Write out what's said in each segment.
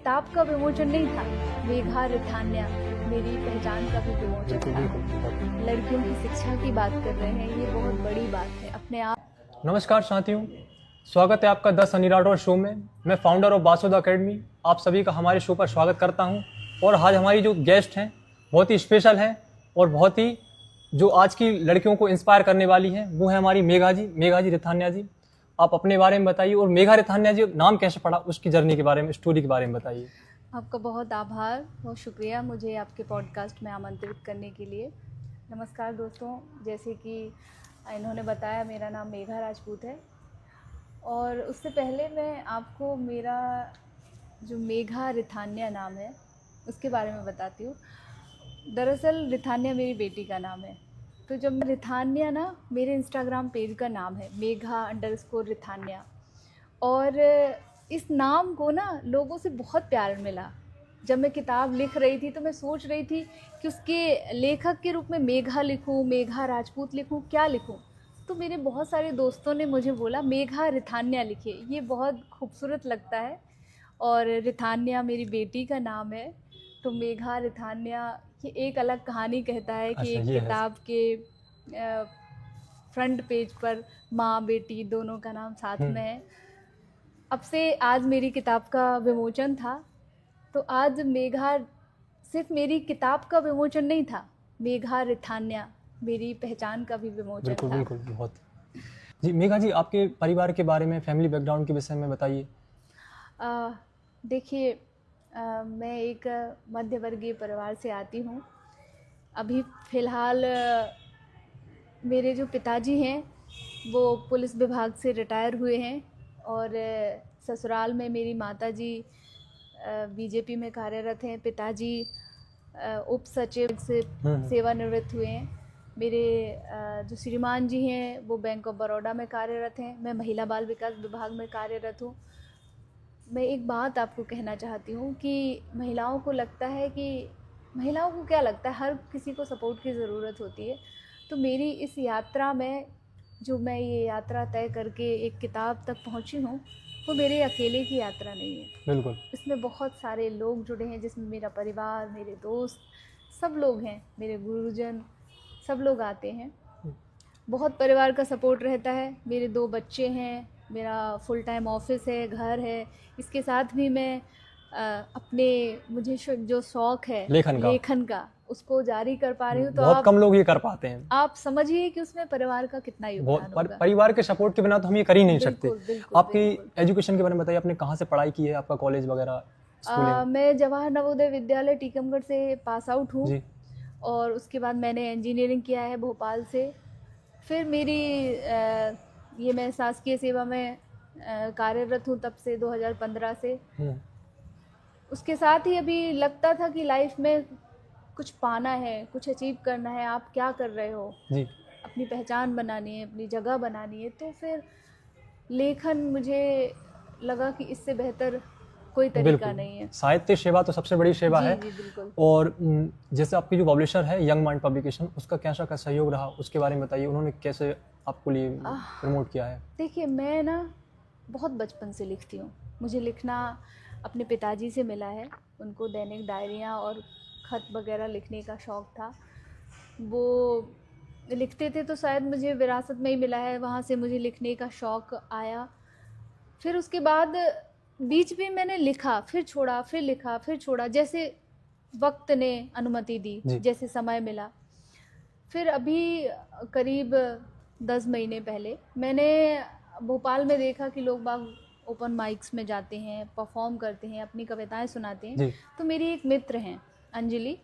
किताब का विमोचन नहीं था, मेघा रिथान्या मेरी पहचान का भी विमोचन था। लड़कियों की शिक्षा की बात कर रहे हैं, ये बहुत बड़ी बात है अपने आप। नमस्कार साथियों, स्वागत है आपका द सनी राठौर शो में। मैं फाउंडर ऑफ बासुदा अकेडमी आप सभी का हमारे शो पर स्वागत करता हूं। और आज हमारी जो गेस्ट हैं बहुत ही स्पेशल हैं और बहुत ही जो आज की लड़कियों को इंस्पायर करने वाली हैं, वो है हमारी मेघा जी रिथान्या जी। आप अपने बारे में बताइए और मेघा रिथान्या जी नाम कैसे पड़ा, उसकी जर्नी के बारे में, स्टोरी के बारे में बताइए। आपका बहुत आभार, बहुत शुक्रिया मुझे आपके पॉडकास्ट में आमंत्रित करने के लिए। नमस्कार दोस्तों, जैसे कि इन्होंने बताया मेरा नाम मेघा राजपूत है। और उससे पहले मैं आपको मेरा जो मेघा रिथान्या नाम है उसके बारे में बताती हूँ। दरअसल रिथान्या मेरी बेटी का नाम है। तो जब रिथान्या ना मेरे इंस्टाग्राम पेज का नाम है, मेघा_रिथान्या। और इस नाम को ना लोगों से बहुत प्यार मिला। जब मैं किताब लिख रही थी तो मैं सोच रही थी कि उसके लेखक के रूप में मेघा लिखूं, मेघा राजपूत लिखूं, क्या लिखूं। तो मेरे बहुत सारे दोस्तों ने मुझे बोला मेघा रिथान्या लिखिए, ये बहुत खूबसूरत लगता है। और रिथान्या मेरी बेटी का नाम है, तो मेघा रिथान्या ये एक अलग कहानी कहता है कि एक किताब के फ्रंट पेज पर माँ बेटी दोनों का नाम साथ में है। अब से आज मेरी किताब का विमोचन था, तो आज मेघा सिर्फ मेरी किताब का विमोचन नहीं था, मेघा रिथान्या मेरी पहचान का भी विमोचन बिल्कुल था। बिल्कुल, बहुत जी। मेघा जी, आपके परिवार के बारे में, फैमिली बैकग्राउंड के विषय में बताइए। देखिए, मैं एक मध्यवर्गीय परिवार से आती हूँ। अभी फ़िलहाल मेरे जो पिताजी हैं वो पुलिस विभाग से रिटायर हुए हैं। और ससुराल में मेरी माताजी बीजेपी में कार्यरत हैं। पिताजी उप सचिव से सेवानिवृत्त हुए हैं। मेरे जो श्रीमान जी हैं वो बैंक ऑफ बड़ौदा में कार्यरत हैं। मैं महिला बाल विकास विभाग में कार्यरत हूँ। मैं एक बात आपको कहना चाहती हूँ कि महिलाओं को लगता है कि महिलाओं को क्या लगता है, हर किसी को सपोर्ट की ज़रूरत होती है। तो मेरी इस यात्रा में जो मैं ये यात्रा तय करके एक किताब तक पहुँची हूँ, वो मेरे अकेले की यात्रा नहीं है। बिल्कुल, इसमें बहुत सारे लोग जुड़े हैं, जिसमें मेरा परिवार, मेरे दोस्त, सब लोग हैं, मेरे गुरुजन, सब लोग आते हैं। बहुत परिवार का सपोर्ट रहता है। मेरे 2 बच्चे हैं, मेरा फुल टाइम ऑफिस है, घर है। इसके साथ भी मैं अपने मुझे जो शौक़ है लेखन का उसको जारी कर पा रही हूँ। तो बहुत कम लोग ये कर पाते हैं। आप समझिए कि उसमें परिवार का कितना योगदान होगा। परिवार के सपोर्ट के बिना तो हम ये कर ही नहीं सकते। बिल्कुल, आपकी एजुकेशन के बारे में बताइए, आपने कहाँ से पढ़ाई की है, आपका कॉलेज वगैरह? मैं जवाहर नवोदय विद्यालय टीकमगढ़ से पास आउट हूँ। और उसके बाद मैंने इंजीनियरिंग किया है भोपाल से। फिर मेरी ये मैं शासकीय सेवा में कार्यरत हूँ तब से 2015 से। उसके साथ ही अभी लगता था कि लाइफ में कुछ पाना है, कुछ अचीव करना है। आप क्या कर रहे हो जी, अपनी पहचान बनानी है, अपनी जगह बनानी है। तो फिर लेखन मुझे लगा कि इससे बेहतर कोई तरीका नहीं है। साहित्य सेवा तो सबसे बड़ी सेवा है। जी बिल्कुल। और जैसे आपकी जो पब्लिशर है यंग माइंड पब्लिकेशन, उसका कैसा का सहयोग रहा, उसके बारे में बताइए। उन्होंने कैसे आपको लिए प्रमोट किया है? देखिए, मैं ना बहुत बचपन से लिखती हूँ। मुझे लिखना अपने पिताजी से मिला है। उनको दैनिक डायरियाँ और खत वगैरह लिखने का शौक़ था। वो लिखते थे तो शायद मुझे विरासत में ही मिला है, वहाँ से मुझे लिखने का शौक़ आया। फिर उसके बाद बीच में मैंने लिखा, फिर छोड़ा, फिर लिखा, फिर छोड़ा, जैसे वक्त ने अनुमति दी, जैसे समय मिला। फिर अभी करीब 10 महीने पहले मैंने भोपाल में देखा कि लोग बाग ओपन माइक्स में जाते हैं, परफॉर्म करते हैं, अपनी कविताएं सुनाते हैं। तो मेरी एक मित्र हैं अंजलि,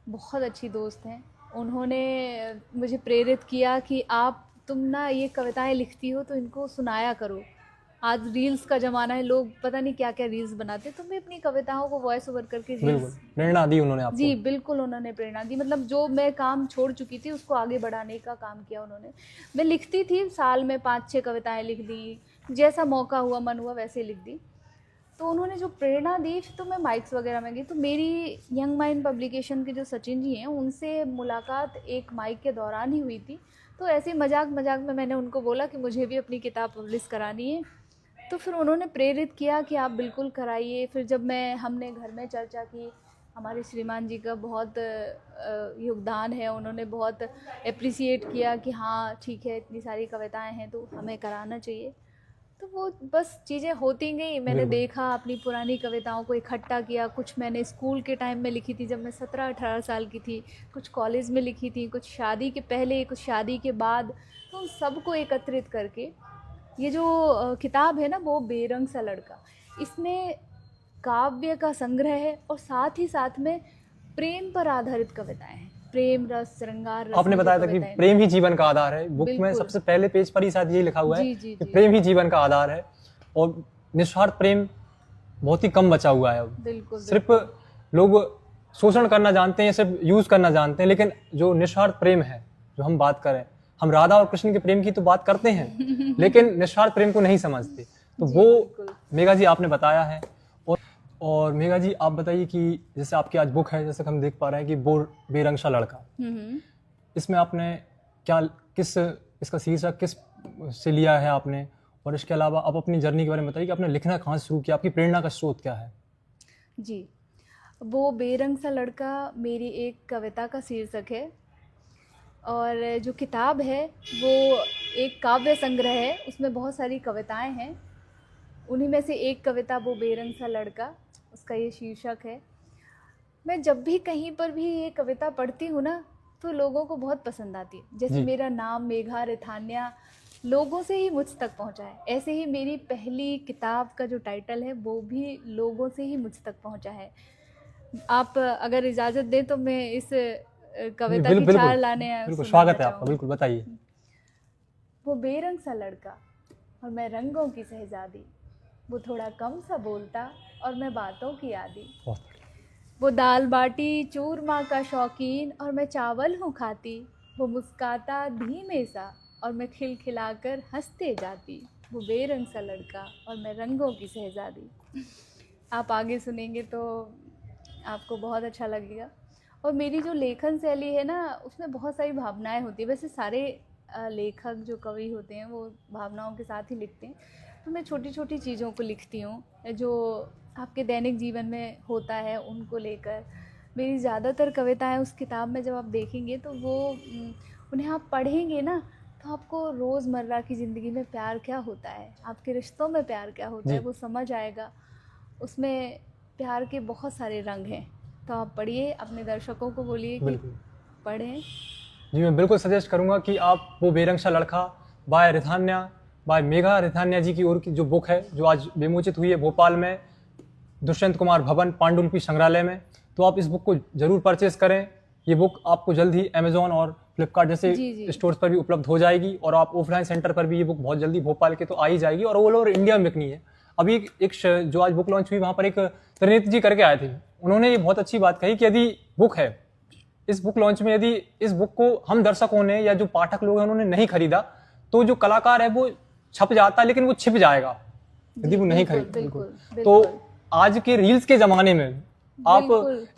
बहुत अच्छी दोस्त हैं। उन्होंने मुझे प्रेरित किया कि तुम ना ये कविताएं लिखती हो तो इनको सुनाया करो। आज रील्स का ज़माना है, लोग पता नहीं क्या क्या रील्स बनाते, तो मैं अपनी कविताओं को वॉइस ओवर करके रील्स। प्रेरणा दी उन्होंने आपको? जी बिल्कुल, उन्होंने प्रेरणा दी। मतलब जो मैं काम छोड़ चुकी थी उसको आगे बढ़ाने का काम किया उन्होंने। मैं लिखती थी, साल में 5-6 कविताएं लिख दी, जैसा मौका हुआ, मन हुआ वैसे लिख दी। तो उन्होंने जो प्रेरणा दी, तो मैं माइक्स वगैरह में गई। तो मेरी यंग माइंड पब्लिकेशन के जो सचिन जी हैं, उनसे मुलाकात एक माइक के दौरान ही हुई थी। तो ऐसे मजाक में मैंने उनको बोला कि मुझे भी अपनी किताब पब्लिश करानी है। तो फिर उन्होंने प्रेरित किया कि आप बिल्कुल कराइए। फिर जब हमने घर में चर्चा की, हमारे श्रीमान जी का बहुत योगदान है, उन्होंने बहुत अप्रिसिएट किया कि हाँ ठीक है, इतनी सारी कविताएं हैं तो हमें कराना चाहिए। तो वो बस चीज़ें होती गई। मैंने बिल्कुल। देखा, अपनी पुरानी कविताओं को इकट्ठा किया। कुछ मैंने स्कूल के टाइम में लिखी थी जब मैं 17-18 साल की थी, कुछ कॉलेज में लिखी थी, कुछ शादी के पहले, कुछ शादी के बाद। तो उन सबको एकत्रित करके ये जो किताब है ना, वो बेरंग सा लड़का, इसमें काव्य का संग्रह है और साथ ही साथ में प्रेम पर आधारित कविताएं हैं। प्रेम रस, श्रृंगार रस आपने में जो बताया था कि कविताएं हैं। प्रेम ही जीवन का आधार है। बुक में बिल्कुल। सबसे पहले पेज पर ही शायद यही लिखा हुआ है जी, जी, कि जी। प्रेम ही जीवन का आधार है, और निस्वार्थ प्रेम बहुत ही कम बचा हुआ है अब। बिल्कुल सिर्फ लोग शोषण करना जानते हैं, सिर्फ यूज करना जानते हैं, लेकिन जो निस्वार्थ प्रेम है, जो हम बात करें, हम राधा और कृष्ण के प्रेम की तो बात करते हैं लेकिन निस्वार्थ प्रेम को नहीं समझते। तो जी, वो बिल्कुल। मेघा जी आपने बताया है। और मेघा जी आप बताइए कि जैसे आपकी आज बुक है, जैसे कि हम देख पा रहे हैं कि वो बेरंग सा लड़का, इसमें आपने क्या, किस, इसका शीर्षक किस से लिया है आपने, और इसके अलावा आप अपनी जर्नी के बारे में बताइए कि आपने लिखना कहाँ से शुरू किया, आपकी प्रेरणा का स्रोत क्या है? जी, वो बेरंग सा लड़का मेरी एक कविता का शीर्षक है, और जो किताब है वो एक काव्य संग्रह है। उसमें बहुत सारी कविताएं हैं, उन्हीं में से एक कविता वो बेरंग सा लड़का, उसका ये शीर्षक है। मैं जब भी कहीं पर भी ये कविता पढ़ती हूँ ना, तो लोगों को बहुत पसंद आती है। जैसे जी। मेरा नाम मेघा रिथान्या लोगों से ही मुझ तक पहुँचा है, ऐसे ही मेरी पहली किताब का जो टाइटल है वो भी लोगों से ही मुझ तक पहुँचा है। आप अगर इजाज़त दें तो मैं इस कविता की चार लाने बिल्कुल, सुनाना स्वागत है आपका, चाहूँगी। बिल्कुल बताइए। वो बेरंग सा लड़का और मैं रंगों की शहजादी, वो थोड़ा कम सा बोलता और मैं बातों की आदी। बहुत बढ़िया। वो दाल बाटी चूरमा का शौकीन और मैं चावल हूँ खाती। वो मुस्काता धीमे सा और मैं खिलखिलाकर हंसते जाती। वो बेरंग सा लड़का और मैं रंगों की शहजादी। आप आगे सुनेंगे तो आपको बहुत अच्छा लगेगा। और मेरी जो लेखन शैली है ना, उसमें बहुत सारी भावनाएं होती है। वैसे सारे लेखक जो कवि होते हैं वो भावनाओं के साथ ही लिखते हैं, तो मैं छोटी छोटी चीज़ों को लिखती हूँ जो आपके दैनिक जीवन में होता है, उनको लेकर। मेरी ज़्यादातर कविताएं उस किताब में जब आप देखेंगे तो वो उन्हें आप पढ़ेंगे ना, तो आपको रोज़मर्रा की ज़िंदगी में प्यार क्या होता है, आपके रिश्तों में प्यार क्या होता है, जी। वो समझ आएगा। उसमें प्यार के बहुत सारे रंग हैं। तो आप पढ़िए, अपने दर्शकों को बोलिए कि बिल्कुल पढ़ें। जी, मैं बिल्कुल सजेस्ट करूंगा कि आप वो बेरंग सा लड़का बाय रिथान्या, बाय मेघा रिथान्या जी की ओर की जो बुक है, जो आज विमोचित हुई है भोपाल में दुष्यंत कुमार भवन पांडुलिपि संग्रहालय में, तो आप इस बुक को जरूर परचेज करें। ये बुक आपको जल्द ही अमेजोन और फ्लिपकार्ट जैसे जी। स्टोर्स पर भी उपलब्ध हो जाएगी, और आप ऑफलाइन सेंटर पर भी ये बुक बहुत जल्दी भोपाल के तो आ ही जाएगी, और ऑल ओवर इंडिया में बिकनी है। अभी जो आज बुक लॉन्च हुई, वहाँ पर एक त्रिनेत्र जी करके आए थे, उन्होंने ये बहुत अच्छी बात कही कि यदि बुक है, इस बुक लॉन्च में यदि इस बुक को हम दर्शकों ने या जो पाठक लोग हैं उन्होंने नहीं खरीदा, तो जो कलाकार है वो छप जाता है, लेकिन वो छिप जाएगा यदि वो नहीं खरीदा। तो आज के रील्स के जमाने में आप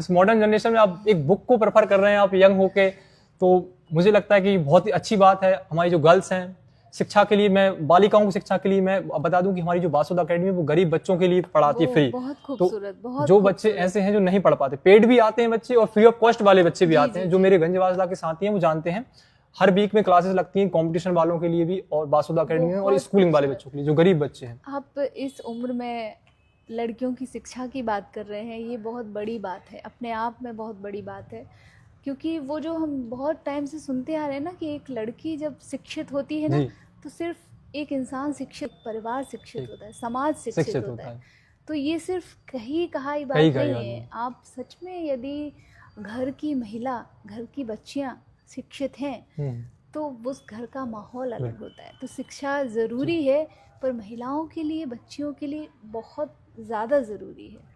इस मॉडर्न जनरेशन में आप एक बुक को प्रेफर कर रहे हैं, आप यंग होके, तो मुझे लगता है कि बहुत ही अच्छी बात है। हमारी जो गर्ल्स हैं, शिक्षा के लिए, मैं बालिकाओं की शिक्षा के लिए मैं बता दूं कि हमारी जो बासुदा अकेडमी है वो गरीब बच्चों के लिए पढ़ाती है फ्री। बहुत खूबसूरत, बहुत जो बच्चे ऐसे हैं जो नहीं पढ़ पाते, पेड भी आते हैं बच्चे और फ्री ऑफ कॉस्ट वाले बच्चे भी आते हैं, जो मेरे गंजवासदा के साथी हैं वो जानते हैं। हर वीक में क्लासेस लगती हैं कंपटीशन वालों के लिए भी, और बासुदा अकेडमी में, और स्कूलिंग वाले बच्चों के लिए जो गरीब बच्चे हैं। आप इस उम्र में लड़कियों की शिक्षा की बात कर रहे हैं, ये बहुत बड़ी बात है, अपने आप में बहुत बड़ी बात है। क्योंकि वो जो हम बहुत टाइम से सुनते आ रहे हैं ना कि एक लड़की जब शिक्षित होती है ना, तो सिर्फ एक इंसान शिक्षित, परिवार शिक्षित होता है, समाज शिक्षित होता है। तो ये सिर्फ कही बात नहीं है। आप सच में यदि घर की महिला, घर की बच्चियां शिक्षित हैं, तो उस घर का माहौल अलग होता है। तो शिक्षा ज़रूरी है, पर महिलाओं के लिए, बच्चियों के लिए बहुत ज़्यादा ज़रूरी है।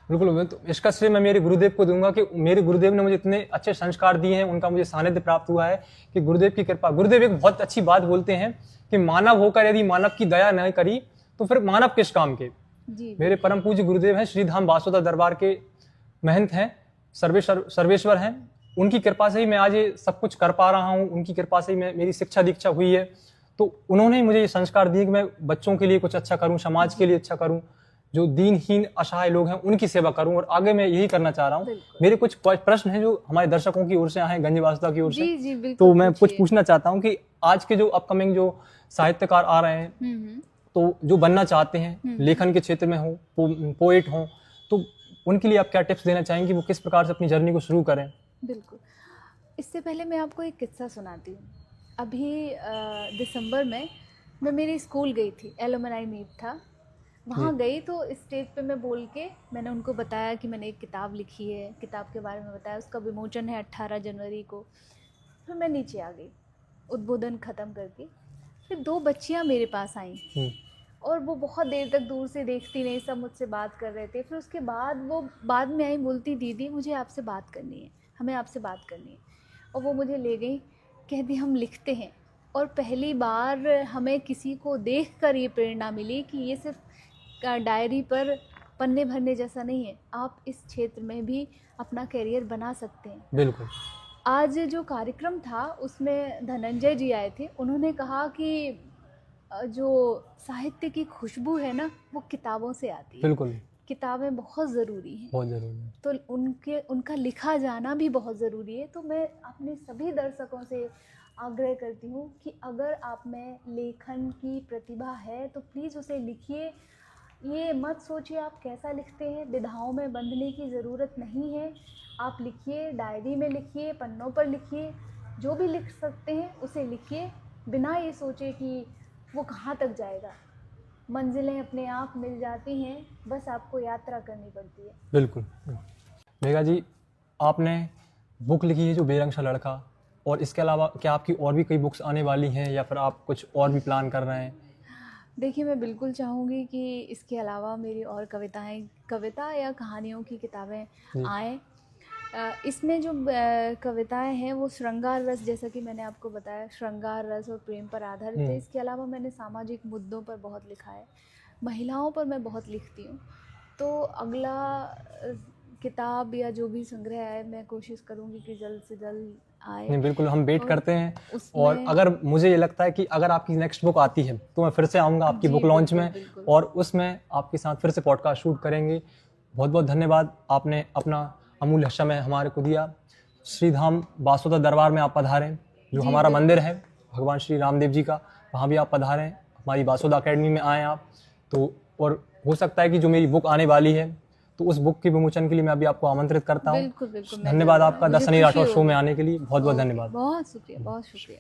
बिल्कुल, तो इसका श्रेय मैं मेरे गुरुदेव को दूंगा कि मेरे गुरुदेव ने मुझे इतने अच्छे संस्कार दिए हैं, उनका मुझे सानिध्य प्राप्त हुआ है कि गुरुदेव की कृपा। गुरुदेव एक बहुत अच्छी बात बोलते हैं कि मानव होकर यदि मानव की दया नहीं करी तो फिर मानव किस काम के। जी। मेरे परम पूज्य गुरुदेव हैं, श्रीधाम बासुदा दरबार के महंत हैं, सर्वेश्वर हैं। उनकी कृपा से ही मैं आज ये सब कुछ कर पा रहा हूँ, उनकी कृपा से ही मेरी शिक्षा दीक्षा हुई है। तो उन्होंने ही मुझे ये संस्कार दिए कि मैं बच्चों के लिए कुछ अच्छा करूं, समाज के लिए अच्छा करूं, जो दीनहीन असहाय लोग हैं उनकी सेवा करूं, और आगे मैं यही करना चाह रहा हूं। बिल्कुल। मेरे कुछ प्रश्न हैं जो हमारे दर्शकों की ओर से आए हैं, गंज वासुदा की ओर से। जी जी बिल्कुल, तो मैं कुछ पूछिए। पूछना चाहता हूं कि आज के जो अपकमिंग जो साहित्यकार आ रहे हैं, हम्म। तो जो बनना चाहते हैं, लेखन के क्षेत्र में हो, पोएट हो, तो उनके लिए आप क्या टिप्स देना चाहेंगे, वो किस प्रकार से अपनी जर्नी को शुरू करें? बिल्कुल। इससे पहले मैं आपको एक किस्सा सुनाती हूँ। अभी दिसंबर में मैं मेरी स्कूल गई थी, एलुमनाई मीट था, वहाँ गई तो स्टेज पे मैं बोल के मैंने उनको बताया कि मैंने एक किताब लिखी है, किताब के बारे में बताया, उसका विमोचन है 18 जनवरी को। फिर मैं नीचे आ गई उद्बोधन ख़त्म करके। फिर 2 बच्चियाँ मेरे पास आईं और वो बहुत देर तक दूर से देखती रही, सब मुझसे बात कर रहे थे। फिर उसके बाद वो बाद में आई, बोलती दीदी मुझे आपसे बात करनी है, हमें आपसे बात करनी है। और वो मुझे ले गई, कहती हम लिखते हैं। और पहली बार हमें किसी को देखकर ये प्रेरणा मिली कि ये सिर्फ डायरी पर पन्ने भरने जैसा नहीं है, आप इस क्षेत्र में भी अपना करियर बना सकते हैं। बिल्कुल। आज जो कार्यक्रम था उसमें धनंजय जी आए थे, उन्होंने कहा कि जो साहित्य की खुशबू है ना वो किताबों से आती है। बिल्कुल, किताबें बहुत ज़रूरी हैं, बहुत जरूरी है। तो उनका लिखा जाना भी बहुत ज़रूरी है। तो मैं अपने सभी दर्शकों से आग्रह करती हूँ कि अगर आप में लेखन की प्रतिभा है तो प्लीज़ उसे लिखिए। ये मत सोचिए आप कैसा लिखते हैं, विधाओं में बंधने की ज़रूरत नहीं है। आप लिखिए, डायरी में लिखिए, पन्नों पर लिखिए, जो भी लिख सकते हैं उसे लिखिए, बिना ये सोचे कि वो कहाँ तक जाएगा। मंजिलें अपने आप मिल जाती हैं, बस आपको यात्रा करनी पड़ती है। बिल्कुल। मेघा जी, आपने बुक लिखी है जो बेरंग सा लड़का, और इसके अलावा क्या आपकी और भी कोई बुक्स आने वाली हैं, या फिर आप कुछ और भी प्लान कर रहे हैं? देखिए, मैं बिल्कुल चाहूँगी कि इसके अलावा मेरी और कविता या कहानियों की किताबें आएँ। इसमें जो कविताएं हैं वो श्रृंगार रस, जैसा कि मैंने आपको बताया, श्रृंगार रस और प्रेम पर आधारित है। इसके अलावा मैंने सामाजिक मुद्दों पर बहुत लिखा है, महिलाओं पर मैं बहुत लिखती हूँ। तो अगला किताब या जो भी संग्रह है मैं कोशिश करूँगी कि जल्द से जल्द आए। नहीं, बिल्कुल हम वेट करते हैं। और उसमें अगर मुझे ये लगता है कि अगर आपकी नेक्स्ट बुक आती है तो मैं फिर से आऊँगा आपकी जी, बुक लॉन्च बिल्कुल, में, बिल्कुल। और उसमें आपके साथ फिर से पॉडकास्ट शूट करेंगे। बहुत बहुत धन्यवाद, आपने अपना अमूल्य समय हमारे को दिया। श्री धाम बासुदा दरबार में आप पधारें, जो जी, हमारा बिल्कुल। मंदिर है भगवान श्री रामदेव जी का, वहाँ भी आप पधारें, हमारी बासुदा अकेडमी में आएँ आप। तो और हो सकता है कि जो मेरी बुक आने वाली है तो उस बुक के विमोचन के लिए मैं अभी आपको आमंत्रित करता हूँ। बिल्कुल बिल्कुल, मैं धन्यवाद जरूर आपका आऊँगी। 10 सनी मुझे राठौर खुशी शो में होगी। आने के लिए। बहुत बहुत ओके, धन्यवाद। बहुत शुक्रिया, बहुत शुक्रिया।